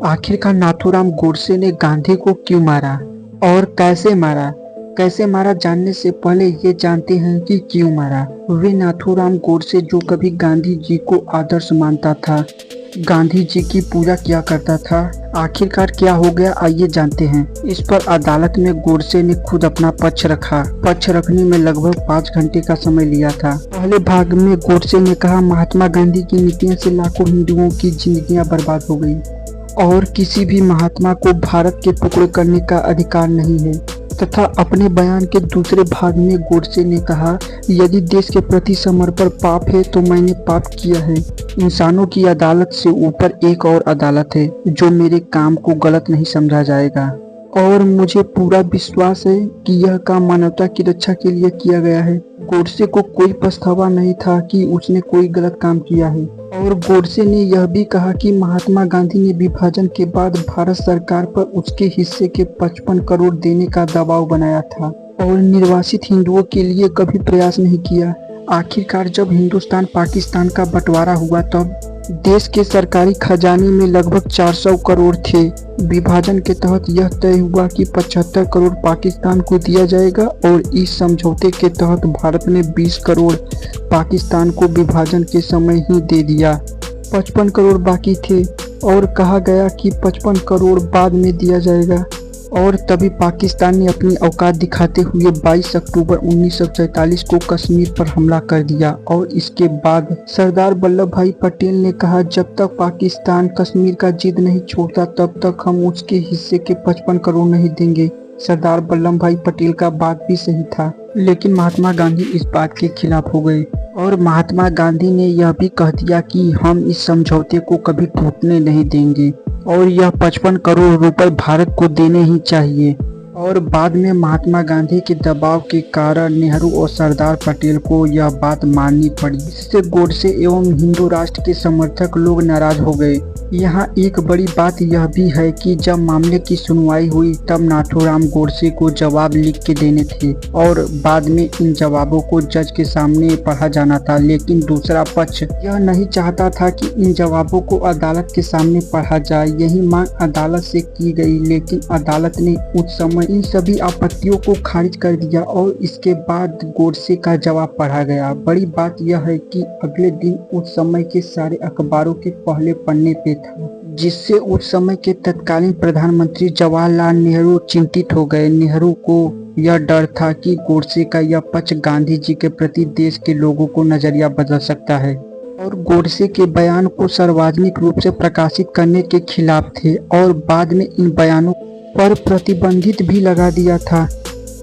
आखिरकार नाथूराम गोडसे ने गांधी को क्यों मारा और कैसे मारा जानने से पहले ये जानते हैं कि क्यों मारा। वे नाथूराम गोडसे जो कभी गांधी जी को आदर्श मानता था, गांधी जी की पूजा किया करता था, आखिरकार क्या हो गया आइए जानते हैं। इस पर अदालत में गोडसे ने खुद अपना पक्ष रखा। पक्ष रखने में लगभग 5 घंटे का समय लिया था। पहले भाग में गोडसे ने कहा महात्मा गांधी की नीतियों से लाखों हिंदुओं की जिंदगियां बर्बाद हो गई और किसी भी महात्मा को भारत के टुकड़े करने का अधिकार नहीं है। तथा अपने बयान के दूसरे भाग में गोडसे ने कहा यदि देश के प्रति समर्पण पाप है तो मैंने पाप किया है। इंसानों की अदालत से ऊपर एक और अदालत है जो मेरे काम को गलत नहीं समझा जाएगा और मुझे पूरा विश्वास है कि यह काम मानवता की रक्षा के लिए किया गया है। गोडसे को कोई पछतावा नहीं था कि उसने कोई गलत काम किया है और गोडसे ने यह भी कहा कि महात्मा गांधी ने विभाजन के बाद भारत सरकार पर उसके हिस्से के 55 करोड़ देने का दबाव बनाया था और निर्वासित हिंदुओं के लिए कभी प्रयास नहीं किया। आखिरकार जब हिंदुस्तान पाकिस्तान का बंटवारा हुआ तब देश के सरकारी खजाने में लगभग 400 करोड़ थे। विभाजन के तहत यह तय हुआ कि 75 करोड़ पाकिस्तान को दिया जाएगा और इस समझौते के तहत भारत ने 20 करोड़ पाकिस्तान को विभाजन के समय ही दे दिया। 55 करोड़ बाकी थे और कहा गया कि 55 करोड़ बाद में दिया जाएगा और तभी पाकिस्तान ने अपनी औकात दिखाते हुए 22 अक्टूबर 1947 को कश्मीर पर हमला कर दिया और इसके बाद सरदार वल्लभ भाई पटेल ने कहा जब तक पाकिस्तान कश्मीर का जिद नहीं छोड़ता तब तक हम उसके हिस्से के 55 करोड़ नहीं देंगे। सरदार वल्लभ भाई पटेल का बात भी सही था, लेकिन महात्मा गांधी इस बात के खिलाफ हो गए और महात्मा गांधी ने यह भी कह दिया कि हम इस समझौते को कभी टूटने नहीं देंगे और यह 55 करोड़ रुपए भारत को देने ही चाहिए। और बाद में महात्मा गांधी के दबाव के कारण नेहरू और सरदार पटेल को यह बात माननी पड़ी। इससे गोडसे एवं हिंदू राष्ट्र के समर्थक लोग नाराज हो गए। यहाँ एक बड़ी बात यह भी है कि जब मामले की सुनवाई हुई तब नाथूराम गोडसे को जवाब लिख के देने थे और बाद में इन जवाबों को जज के सामने पढ़ा जाना था, लेकिन दूसरा पक्ष यह नहीं चाहता था कि इन जवाबों को अदालत के सामने पढ़ा जाए। यही मांग अदालत से की गई, लेकिन अदालत ने उस समय इन सभी आपत्तियों को खारिज कर दिया और इसके बाद गोडसे का जवाब पढ़ा गया। बड़ी बात यह है कि अगले दिन उस समय के सारे अखबारों के पहले पन्ने पे था, जिससे उस समय के तत्कालीन प्रधानमंत्री जवाहरलाल नेहरू चिंतित हो गए। नेहरू को यह डर था कि गोडसे का यह पक्ष गांधी जी के प्रति देश के लोगों को नजरिया बदल सकता है और गोडसे के बयान को सार्वजनिक रूप से प्रकाशित करने के खिलाफ थे और बाद में इन बयानों पर प्रतिबंधित भी लगा दिया था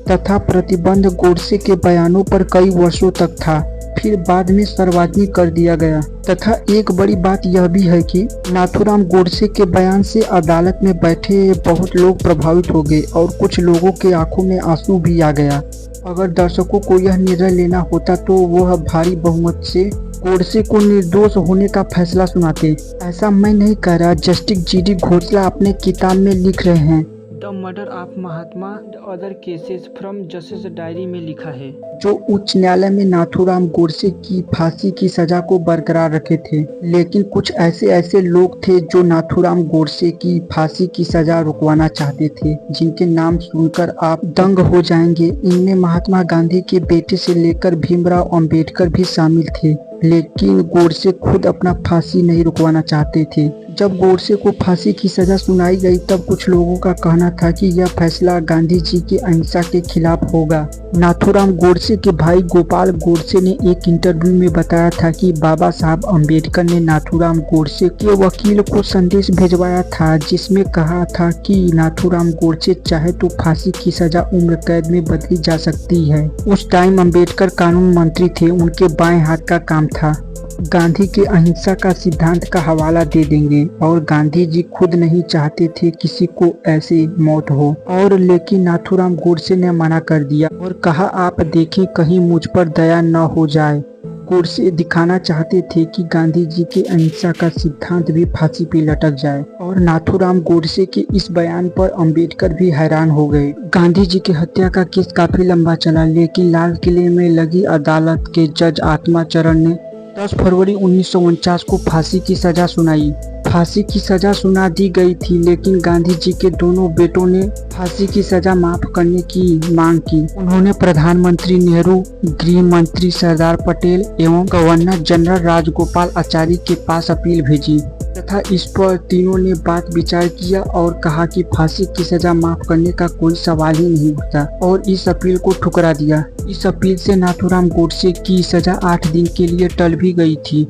तथा प्रतिबंध गोडसे के बयानों पर कई वर्षों तक था, फिर बाद में सार्वजनिक कर दिया गया। तथा एक बड़ी बात यह भी है कि नाथूराम गोडसे के बयान से अदालत में बैठे बहुत लोग प्रभावित हो गए और कुछ लोगों के आंखों में आंसू भी आ गया। अगर दर्शकों को यह निर्णय लेना होता तो वह भारी बहुमत से गोडसे को निर्दोष होने का फैसला सुनाते। ऐसा मैं नहीं कह रहा, जस्टिस जी.डी. घोषला अपने किताब में लिख रहे हैं the murder of Mahatma the other cases from justice diary में लिखा है, जो उच्च न्यायालय में नाथूराम गोडसे की फांसी की सजा को बरकरार रखे थे। लेकिन कुछ ऐसे लोग थे जो नाथूराम गोडसे की फांसी की सजा रुकवाना चाहते थे, जिनके नाम सुनकर आप दंग हो जाएंगे। इनमें महात्मा गांधी के बेटे से लेकर भीमराव अंबेडकर भी शामिल थे, लेकिन गोडसे खुद अपना फांसी नहीं रुकवाना चाहते थे। जब गोडसे को फांसी की सजा सुनाई गई तब कुछ लोगों का कहना था कि यह फैसला गांधी जी की अहिंसा के खिलाफ होगा। नाथूराम गोडसे के भाई गोपाल गोडसे ने एक इंटरव्यू में बताया था कि बाबा साहब अम्बेडकर ने नाथूराम गोडसे के वकील को संदेश भिजवाया था, जिसमें कहा था कि नाथूराम गोडसे चाहे तो फांसी की सजा उम्र कैद में बदली जा सकती है। उस टाइम अम्बेडकर कानून मंत्री थे, उनके बाएं हाथ का काम था। गांधी के अहिंसा का सिद्धांत का हवाला दे देंगे और गांधी जी खुद नहीं चाहते थे किसी को ऐसी मौत हो और लेकिन नाथूराम गोडसे ने मना कर दिया और कहा आप देखें कहीं मुझ पर दया न हो जाए। गोडसे दिखाना चाहते थे कि गांधी जी के अहिंसा का सिद्धांत भी फांसी पे लटक जाए और नाथूराम गोडसे के इस बयान पर अंबेडकर भी हैरान हो गए। गांधी जी की हत्या का केस काफी लंबा चला, लेकिन लाल किले में लगी अदालत के जज आत्मा चरण ने 10 फरवरी 1949 को फांसी की सजा सुनाई। फांसी की सजा सुना दी गई थी, लेकिन गांधी जी के दोनों बेटों ने फांसी की सजा माफ करने की मांग की। उन्होंने प्रधानमंत्री नेहरू, गृह मंत्री सरदार पटेल एवं गवर्नर जनरल राजगोपाल आचार्य के पास अपील भेजी तथा इस पर तीनों ने बात विचार किया और कहा कि फांसी की सजा माफ करने का कोई सवाल ही नहीं होता और इस अपील को ठुकरा दिया। इस अपील से नाथूराम गोडसे की सजा 8 दिन के लिए टल भी गई थी।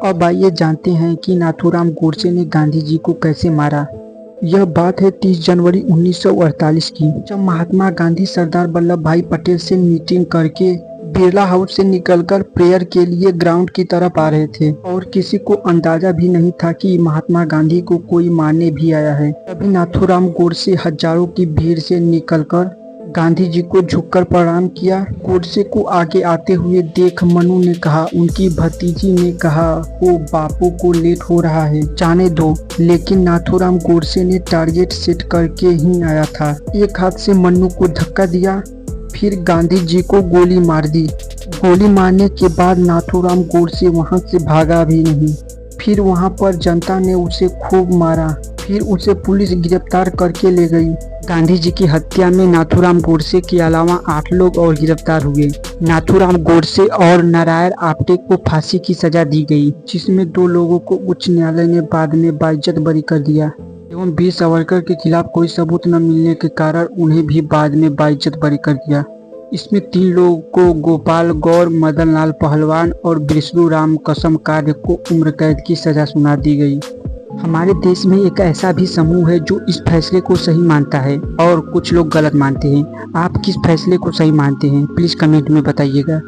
अब आइए जानते हैं कि नाथूराम गोडसे ने गांधी जी को कैसे मारा। यह बात है 30 जनवरी 1948 की, जब महात्मा गांधी सरदार वल्लभ भाई पटेल से मीटिंग करके बिरला हाउस से निकलकर प्रेयर के लिए ग्राउंड की तरफ आ रहे थे और किसी को अंदाजा भी नहीं था कि महात्मा गांधी को कोई मारने भी आया है। तभी नाथूराम गोडसे हजारों की भीड़ से निकलकर गांधी जी को झुककर प्रणाम किया। गोडसे को आगे आते हुए देख मनु ने कहा, उनकी भतीजी ने कहा, ओ बापू को लेट हो रहा है, जाने दो। लेकिन नाथूराम गोडसे ने टारगेट सेट करके ही आया था। एक हाथ से मनु को धक्का दिया, फिर गांधी जी को गोली मार दी। गोली मारने के बाद नाथूराम गोडसे वहां से भागा भी नहीं। फिर वहां पर जनता ने उसे खूब मारा। फिर उसे पुलिस गिरफ्तार करके ले गई। गांधी जी की हत्या में नाथूराम गोडसे के अलावा 8 लोग और गिरफ्तार हुए। नाथूराम गोडसे और नारायण आप्टे को फांसी की सजा दी गई, जिसमें 2 लोगों को उच्च न्यायालय ने बाद में बाइज्जत बरी कर दिया एवं वीर सावरकर के खिलाफ कोई सबूत न मिलने के कारण उन्हें भी बाद में बाइज्जत बरी कर दिया। इसमें 3 लोगों को गोपाल गौर, मदन लाल पहलवान और विष्णु राम कसम कार्य को उम्र कैद की सजा सुना दी गई। हमारे देश में एक ऐसा भी समूह है जो इस फैसले को सही मानता है और कुछ लोग गलत मानते हैं। आप किस फैसले को सही मानते हैं, प्लीज कमेंट में बताइएगा।